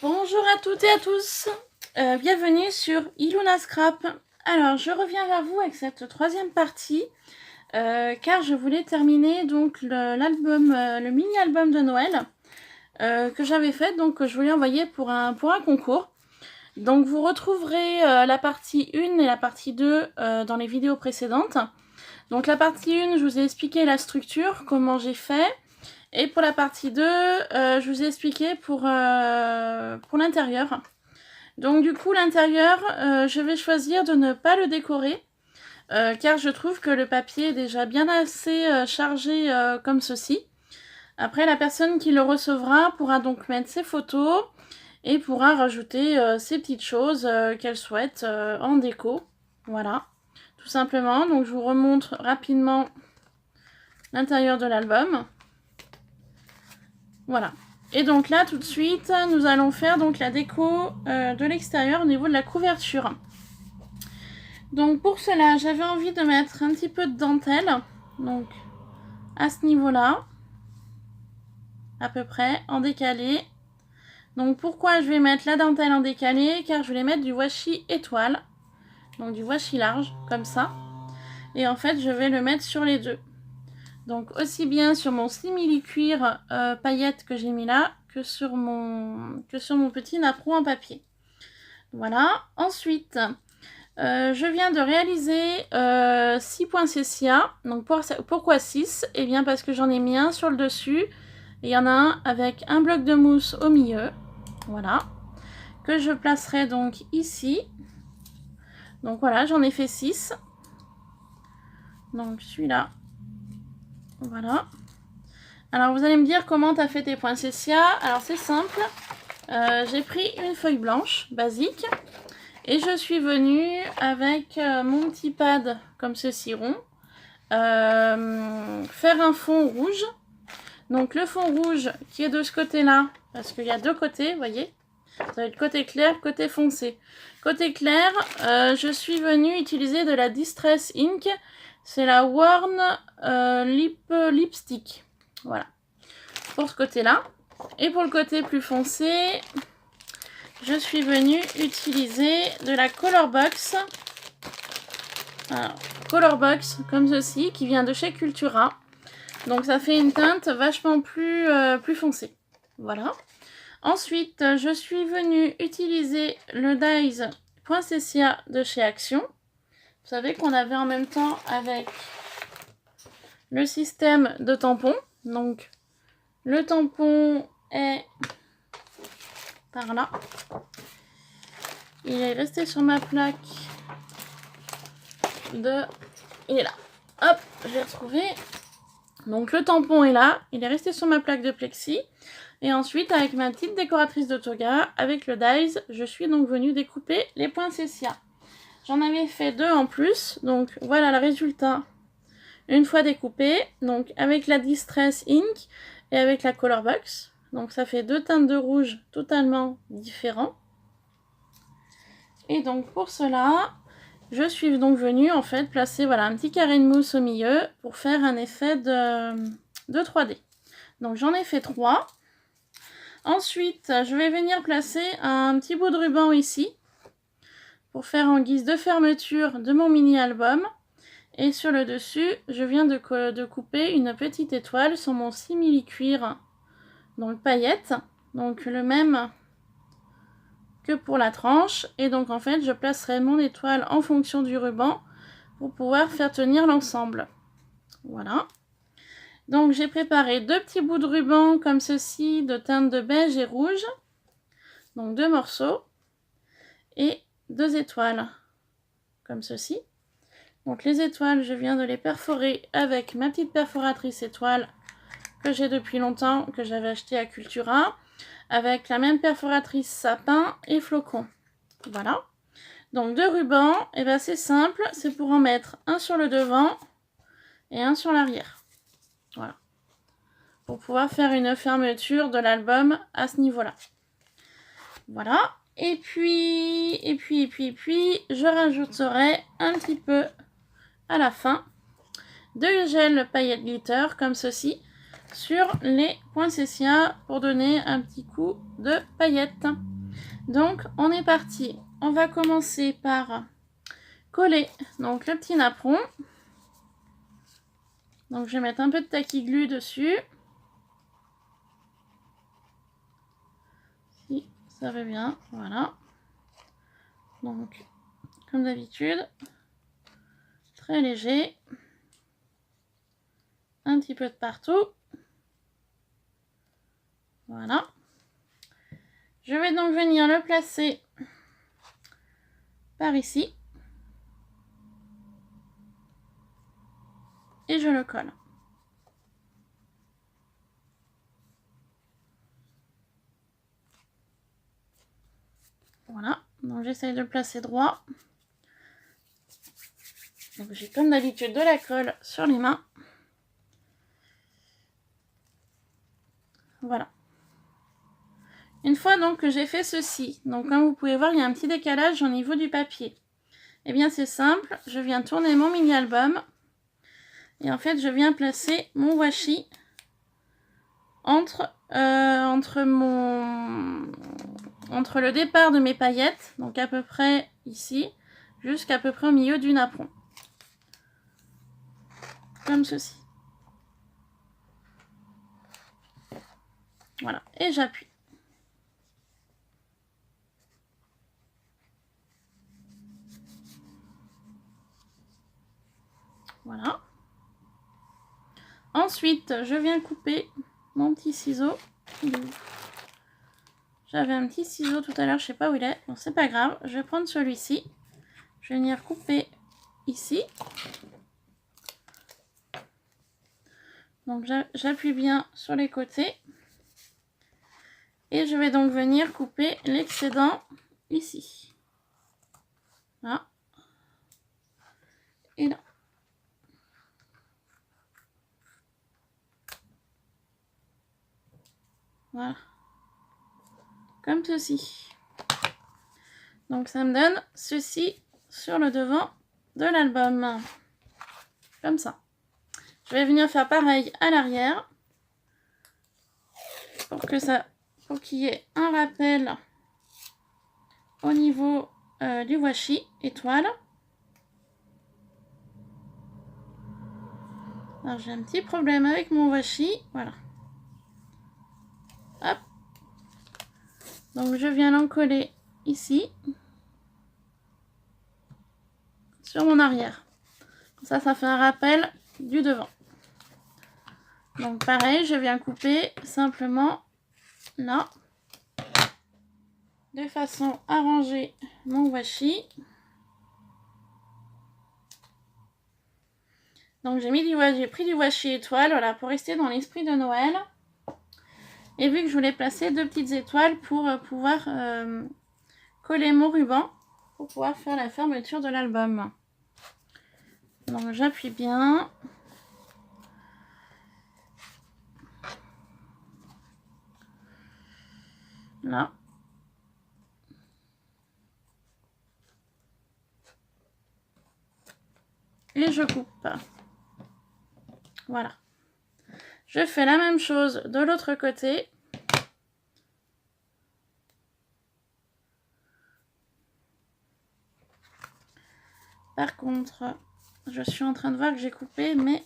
Bonjour à toutes et à tous, bienvenue sur Iluna Scrap. Alors je reviens vers vous avec cette troisième partie car je voulais terminer donc le mini-album de Noël que j'avais fait, donc que je voulais envoyer pour un concours. Donc vous retrouverez la partie 1 et la partie 2 dans les vidéos précédentes. Donc la partie 1, je vous ai expliqué la structure, comment j'ai fait. Et pour la partie 2, je vous ai expliqué pour l'intérieur. Donc du coup, l'intérieur, je vais choisir de ne pas le décorer, car je trouve que le papier est déjà bien assez chargé comme ceci. Après, la personne qui le recevra pourra donc mettre ses photos et pourra rajouter ses petites choses qu'elle souhaite en déco. Voilà, tout simplement. Donc je vous remontre rapidement l'intérieur de l'album. Voilà. Et donc là, tout de suite, nous allons faire donc la déco de l'extérieur au niveau de la couverture. Donc pour cela, j'avais envie de mettre un petit peu de dentelle. Donc à ce niveau-là, à peu près, en décalé. Donc pourquoi je vais mettre la dentelle en décalé? Car je vais mettre du washi étoile. Donc du washi large, comme ça. Et en fait, je vais le mettre sur les deux. Donc aussi bien sur mon simili-cuir paillettes que j'ai mis là, que sur mon petit napperon en papier. Voilà. Ensuite, je viens de réaliser 6 points sessia. Donc pourquoi 6? Eh bien parce que j'en ai mis un sur le dessus. Et il y en a un avec un bloc de mousse au milieu. Voilà. Que je placerai donc ici. Donc voilà, j'en ai fait 6. Donc celui-là. Voilà. Alors vous allez me dire comment tu as fait tes points sessia. Alors c'est simple. J'ai pris une feuille blanche basique et je suis venue avec mon petit pad comme ceci rond faire un fond rouge. Donc le fond rouge qui est de ce côté là, parce qu'il y a deux côtés, vous voyez, ça va être côté clair, côté foncé. Côté clair, je suis venue utiliser de la Distress Ink, c'est la Worn Lipstick. Voilà, pour ce côté-là. Et pour le côté plus foncé, je suis venue utiliser de la Colorbox. Alors, Colorbox, comme ceci, qui vient de chez Cultura. Donc ça fait une teinte vachement plus foncée. Voilà. Ensuite, je suis venue utiliser le Dies Poinsettia de chez Action. Vous savez qu'on avait en même temps avec le système de tampon. Donc, le tampon est par là. Il est resté sur ma plaque de... Il est là. Hop, je l'ai retrouvé. Donc, le tampon est là. Il est resté sur ma plaque de plexi. Et ensuite, avec ma petite décoratrice de toga, avec le Dies, je suis donc venue découper les poinsettias. J'en avais fait 2 en plus. Donc, voilà le résultat une fois découpé. Donc, avec la Distress Ink et avec la Colorbox. Donc, ça fait 2 teintes de rouge totalement différents. Et donc, pour cela, je suis donc venue en fait placer voilà, un petit carré de mousse au milieu pour faire un effet de 3D. Donc, j'en ai fait 3. Ensuite, je vais venir placer un petit bout de ruban ici pour faire en guise de fermeture de mon mini-album. Et sur le dessus, je viens de couper une petite étoile sur mon simili-cuir, donc paillettes. Donc le même que pour la tranche. Et donc en fait, je placerai mon étoile en fonction du ruban pour pouvoir faire tenir l'ensemble. Voilà. Donc j'ai préparé 2 petits bouts de ruban comme ceci, de teinte de beige et rouge. Donc 2 morceaux. Et 2 étoiles comme ceci. Donc les étoiles, je viens de les perforer avec ma petite perforatrice étoile que j'ai depuis longtemps, que j'avais acheté à Cultura, avec la même perforatrice sapin et flocon. Voilà. Donc 2 rubans, et bien c'est simple, c'est pour en mettre un sur le devant et un sur l'arrière. Voilà. Pour pouvoir faire une fermeture de l'album à ce niveau-là. Voilà. Et puis, je rajouterai un petit peu à la fin de gel paillettes glitter comme ceci sur les poinsettias pour donner un petit coup de paillettes. Donc on est parti. On va commencer par coller donc le petit napperon. Donc je vais mettre un peu de tacky glue dessus. Si ça va bien, voilà. Donc comme d'habitude, très léger. Un petit peu de partout. Voilà. Je vais donc venir le placer par ici. Et je le colle. Voilà, donc j'essaye de le placer droit. Donc j'ai comme d'habitude de la colle sur les mains. Voilà. Une fois donc que j'ai fait ceci, donc comme vous pouvez voir, il y a un petit décalage au niveau du papier. Et bien c'est simple, je viens tourner mon mini-album. Et en fait, je viens placer mon washi entre le départ de mes paillettes, donc à peu près ici, jusqu'à peu près au milieu du napperon. Comme ceci. Voilà, et j'appuie. Voilà. Ensuite, je viens couper mon petit ciseau. J'avais un petit ciseau tout à l'heure, je sais pas où il est. Bon, c'est pas grave, je vais prendre celui-ci. Je vais venir couper ici. Donc j'appuie bien sur les côtés. Et je vais donc venir couper l'excédent ici. Là. Et là. Voilà. Comme ceci. Donc ça me donne ceci sur le devant de l'album. Comme ça. Je vais venir faire pareil à l'arrière. Pour qu'il y ait un rappel au niveau du washi étoile. Alors j'ai un petit problème avec mon washi. Voilà. Hop. Donc je viens l'encoller ici. Sur mon arrière. Ça fait un rappel du devant. Donc pareil, je viens couper simplement là. De façon à ranger mon washi. Donc j'ai pris du washi étoile, voilà, pour rester dans l'esprit de Noël. Et vu que je voulais placer 2 petites étoiles pour pouvoir coller mon ruban, pour pouvoir faire la fermeture de l'album. Donc j'appuie bien. Là. Et je coupe. Voilà. Je fais la même chose de l'autre côté. Par contre, je suis en train de voir que j'ai coupé, mais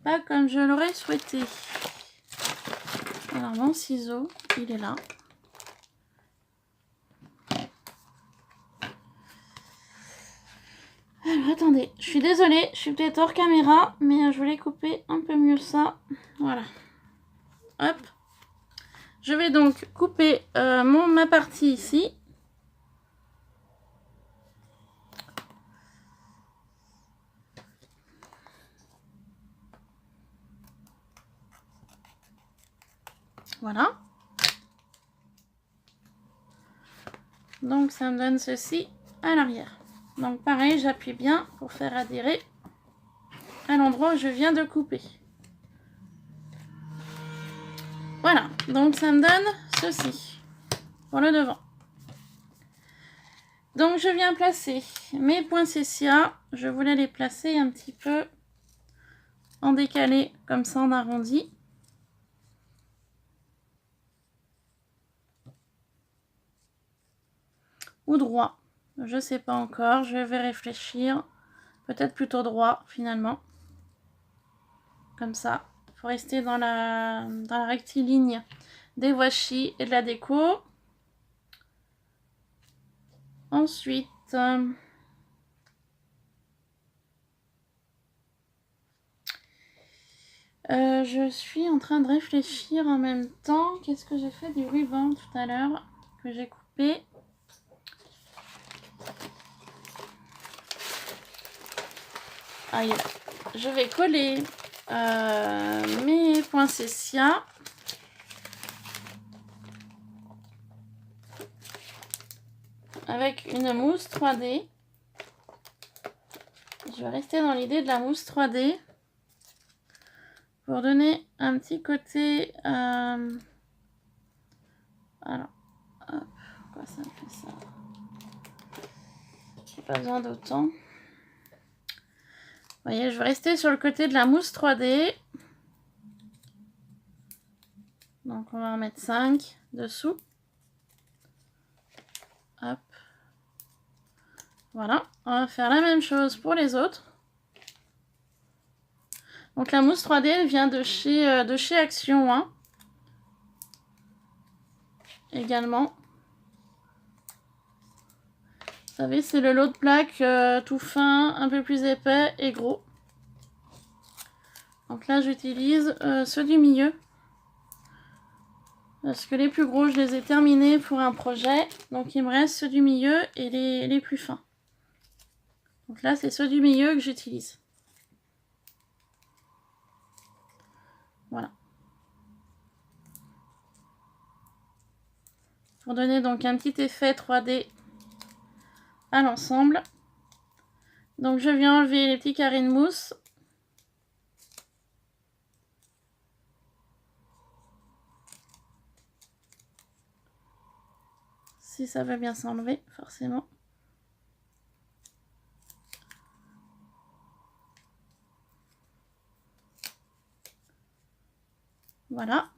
pas comme je l'aurais souhaité. Alors mon ciseau, il est là. Alors attendez, je suis désolée, je suis peut-être hors caméra, mais je voulais couper un peu mieux ça. Voilà. Hop. Je vais donc couper ma partie ici. Voilà. Donc ça me donne ceci à l'arrière. Donc pareil, j'appuie bien pour faire adhérer à l'endroit où je viens de couper. Voilà, donc ça me donne ceci pour le devant. Donc je viens placer mes poinsettias. Je voulais les placer un petit peu en décalé, comme ça en arrondi. ou droit. Je sais pas encore, je vais réfléchir. Peut-être plutôt droit finalement. Comme ça. Il faut rester dans la rectiligne des washi et de la déco. Ensuite, je suis en train de réfléchir en même temps. Qu'est-ce que j'ai fait du ruban tout à l'heure que j'ai coupé? Ah, je vais coller mes poinsettias. Avec une mousse 3D. Je vais rester dans l'idée de la mousse 3D. Pour donner un petit côté... Alors, hop, pourquoi ça me fait ça? J'ai pas besoin d'autant. Vous voyez, je vais rester sur le côté de la mousse 3D. Donc, on va en mettre 5 dessous. Hop. Voilà. On va faire la même chose pour les autres. Donc, la mousse 3D, elle vient de chez Action, hein. Également. Vous savez, c'est le lot de plaques tout fin, un peu plus épais et gros. Donc là, j'utilise ceux du milieu. Parce que les plus gros, je les ai terminés pour un projet. Donc il me reste ceux du milieu et les plus fins. Donc là, c'est ceux du milieu que j'utilise. Voilà. Pour donner donc un petit effet 3D à l'ensemble. Donc je viens enlever les petits carrés de mousse. Si ça veut bien s'enlever, forcément. Voilà.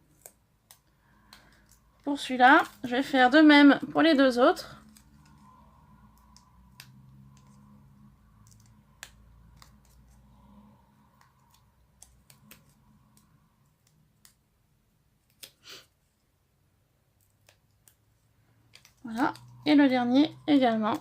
Pour celui-là, je vais faire de même pour les deux autres. Voilà. Et le dernier également.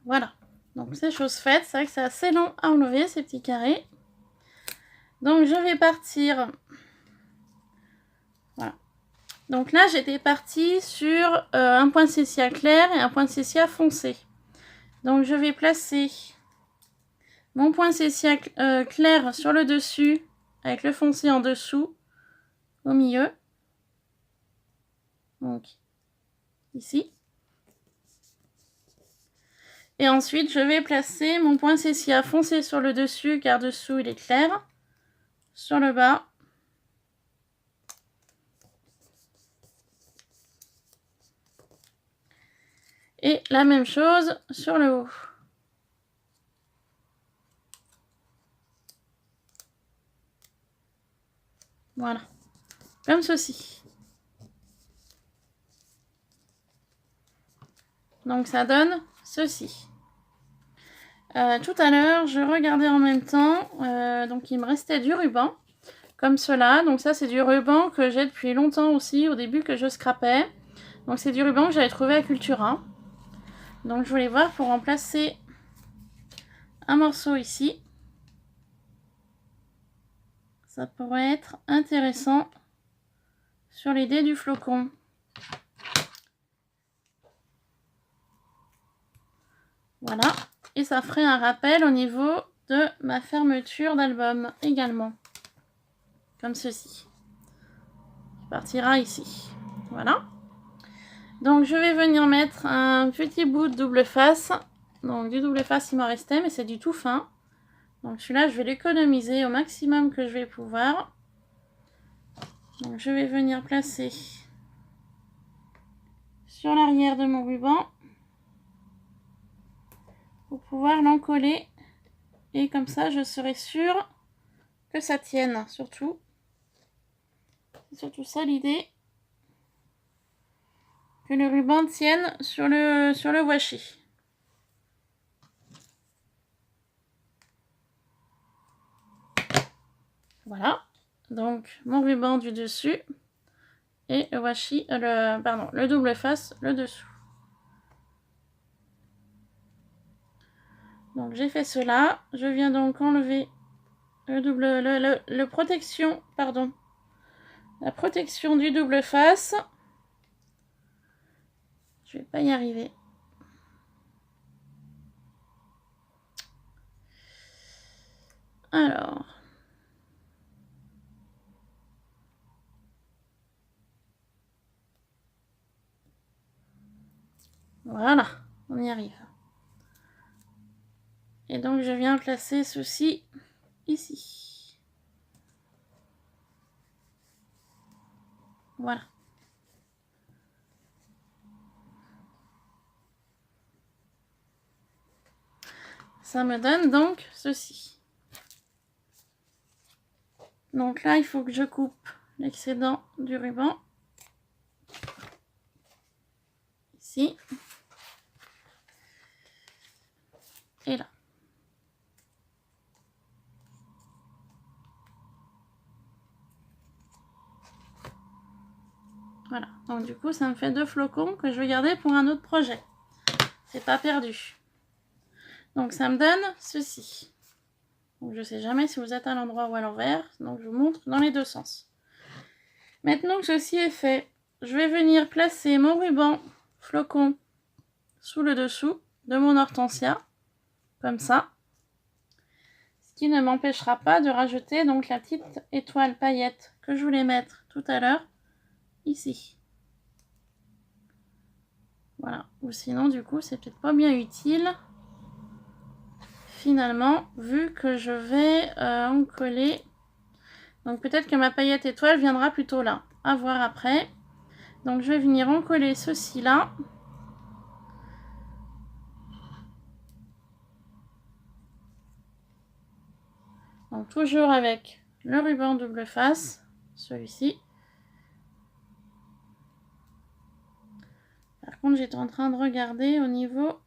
Voilà, donc c'est chose faite. C'est vrai que c'est assez long à enlever ces petits carrés. Donc je vais partir. Voilà. Donc là j'étais partie sur un poinsettia clair et un poinsettia foncé. Donc je vais placer mon poinsettia clair sur le dessus avec le foncé en dessous au milieu. Donc ici. Et ensuite, je vais placer mon poinsettia foncé sur le dessus, car dessous il est clair, sur le bas. Et la même chose sur le haut. Voilà, comme ceci. Donc ça donne ceci. Tout à l'heure, je regardais en même temps, donc il me restait du ruban, comme cela. Donc ça, c'est du ruban que j'ai depuis longtemps aussi, au début que je scrapais. Donc c'est du ruban que j'avais trouvé à Cultura. Donc je voulais voir pour remplacer un morceau ici. Ça pourrait être intéressant sur l'idée du flocon. Voilà. Et ça ferait un rappel au niveau de ma fermeture d'album également. Comme ceci. Qui partira ici. Voilà. Donc je vais venir mettre un petit bout de double face. Donc du double face il m'en restait, mais c'est du tout fin. Donc celui-là je vais l'économiser au maximum que je vais pouvoir. Donc je vais venir placer sur l'arrière de mon ruban pour pouvoir l'encoller. Et comme ça, je serai sûre que ça tienne, surtout. C'est surtout ça l'idée. Que le ruban tienne sur le washi. Voilà. Donc, mon ruban du dessus et le washi, le double face, le dessous. Donc, j'ai fait cela. Je viens donc enlever la protection du double face. Je vais pas y arriver. Alors. Voilà, on y arrive. Et donc, je viens placer ceci ici. Voilà. Ça me donne donc ceci. Donc là, il faut que je coupe l'excédent du ruban. Ici. Et là. Voilà. Donc du coup, ça me fait 2 flocons que je vais garder pour un autre projet. C'est pas perdu. Donc ça me donne ceci. Donc je sais jamais si vous êtes à l'endroit ou à l'envers. Donc je vous montre dans les deux sens. Maintenant que ceci est fait, je vais venir placer mon ruban flocon sous le dessous de mon hortensia. Comme ça. Ce qui ne m'empêchera pas de rajouter donc la petite étoile paillette que je voulais mettre tout à l'heure ici. Voilà. Ou sinon, du coup, c'est peut-être pas bien utile. Finalement, vu que je vais en coller. Donc peut-être que ma paillette étoile viendra plutôt là. À voir après. Donc je vais venir en coller ceci là. Donc toujours avec le ruban double face. Celui-ci. Par contre, j'étais en train de regarder au niveau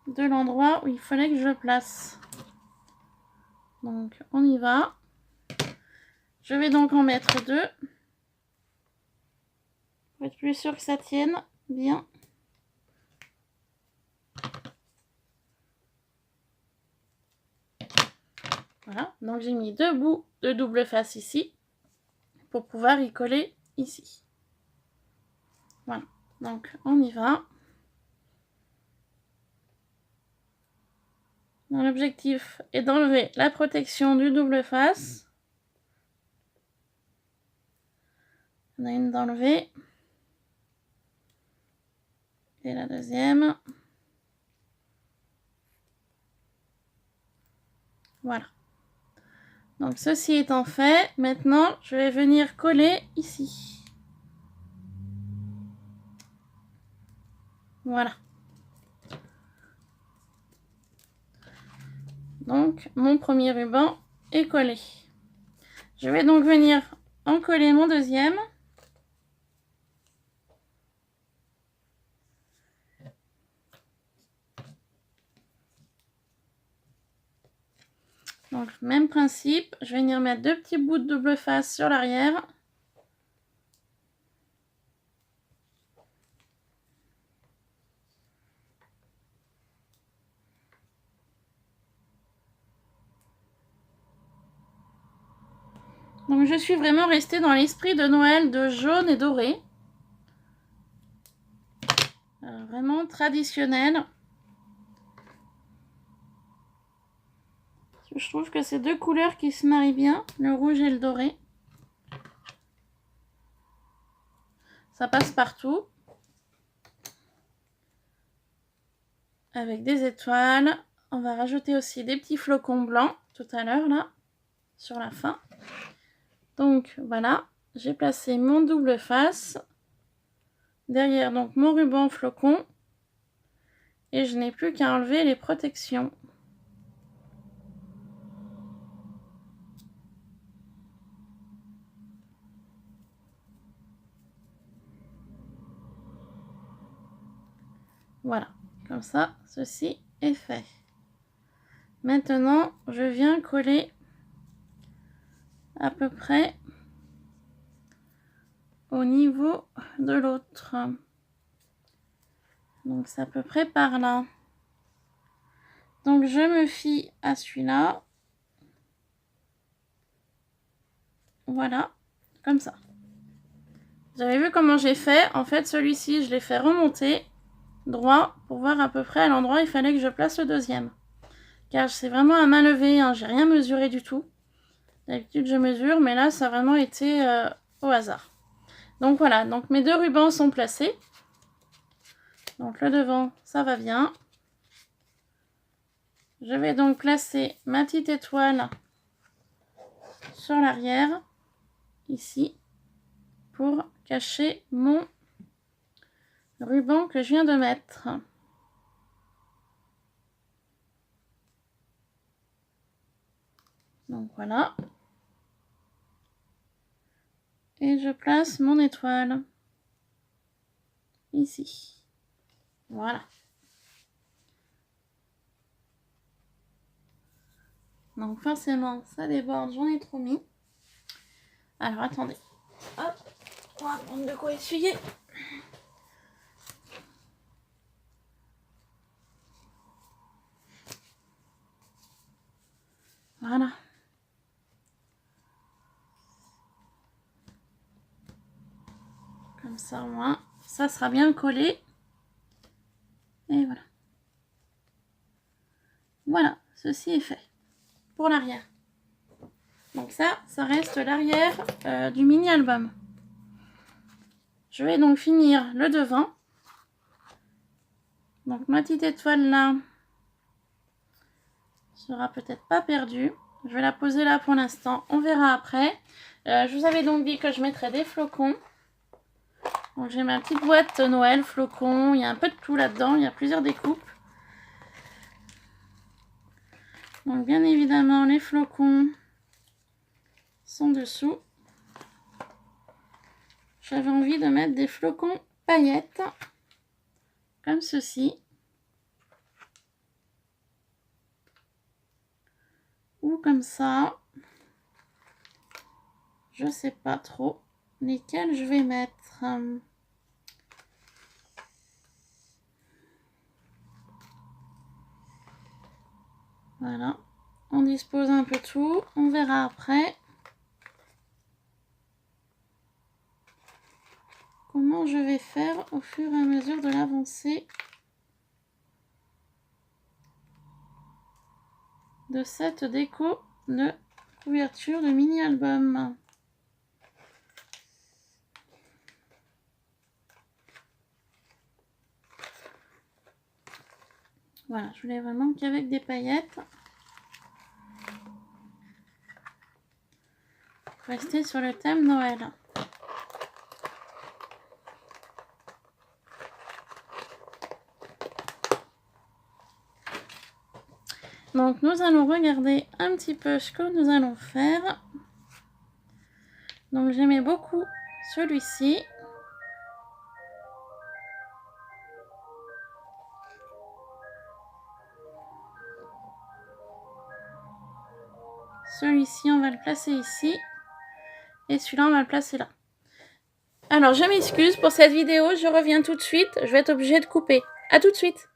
de l'endroit où il fallait que je place. Donc on y va. Je vais donc en mettre 2 pour être plus sûr que ça tienne bien. Voilà, donc j'ai mis 2 bouts de double face ici pour pouvoir y coller ici. Voilà, donc on y va. L'objectif est d'enlever la protection du double face. On a une d'enlever. Et la deuxième. Voilà. Donc ceci étant fait, maintenant je vais venir coller ici. Voilà. Donc mon premier ruban est collé. Je vais donc venir en coller mon deuxième. Donc même principe, je vais venir mettre 2 petits bouts de double face sur l'arrière. Donc je suis vraiment restée dans l'esprit de Noël de jaune et doré. Vraiment traditionnel. Je trouve que c'est 2 couleurs qui se marient bien, le rouge et le doré. Ça passe partout. Avec des étoiles. on va rajouter aussi des petits flocons blancs tout à l'heure là, sur la fin. Donc voilà, j'ai placé mon double face. Derrière donc mon ruban flocon. Et je n'ai plus qu'à enlever les protections. Voilà, comme ça, ceci est fait. Maintenant, je viens coller à peu près au niveau de l'autre. Donc, c'est à peu près par là. Donc, je me fie à celui-là. Voilà, comme ça. Vous avez vu comment j'ai fait? En fait, celui-ci, je l'ai fait remonter droit pour voir à peu près à l'endroit où il fallait que je place le deuxième. Car c'est vraiment à main levée, hein, j'ai rien mesuré du tout. D'habitude, je mesure, mais là, ça a vraiment été au hasard. Donc voilà, donc mes deux rubans sont placés. Donc le devant, ça va bien. Je vais donc placer ma petite étoile sur l'arrière, ici, pour cacher mon ruban que je viens de mettre. Donc voilà. Et je place mon étoile ici. Voilà. Donc forcément, ça déborde, j'en ai trop mis. Alors attendez. Hop, on va prendre de quoi essuyer. Voilà. Comme ça, au moins, ça sera bien collé. Et voilà. Voilà, ceci est fait pour l'arrière. Donc ça reste l'arrière du mini-album. Je vais donc finir le devant. Donc ma petite étoile là sera peut-être pas perdue. Je vais la poser là pour l'instant. On verra après. Je vous avais donc dit que je mettrais des flocons. Donc j'ai ma petite boîte Noël flocons. Il y a un peu de tout là-dedans. Il y a plusieurs découpes. Donc bien évidemment les flocons sont dessous. J'avais envie de mettre des flocons paillettes. Comme ceci. Ou comme ça. Je sais pas trop lesquels je vais mettre. Voilà. On dispose un peu tout. On verra après. Comment je vais faire au fur et à mesure de l'avancée de cette déco de couverture de mini-album. Voilà, je voulais vraiment qu'avec des paillettes. Rester sur le thème Noël. Donc nous allons regarder un petit peu ce que nous allons faire. Donc j'aimais beaucoup celui-ci. Celui-ci, on va le placer ici. Et celui-là, on va le placer là. Alors, je m'excuse pour cette vidéo. Je reviens tout de suite. Je vais être obligée de couper. À tout de suite.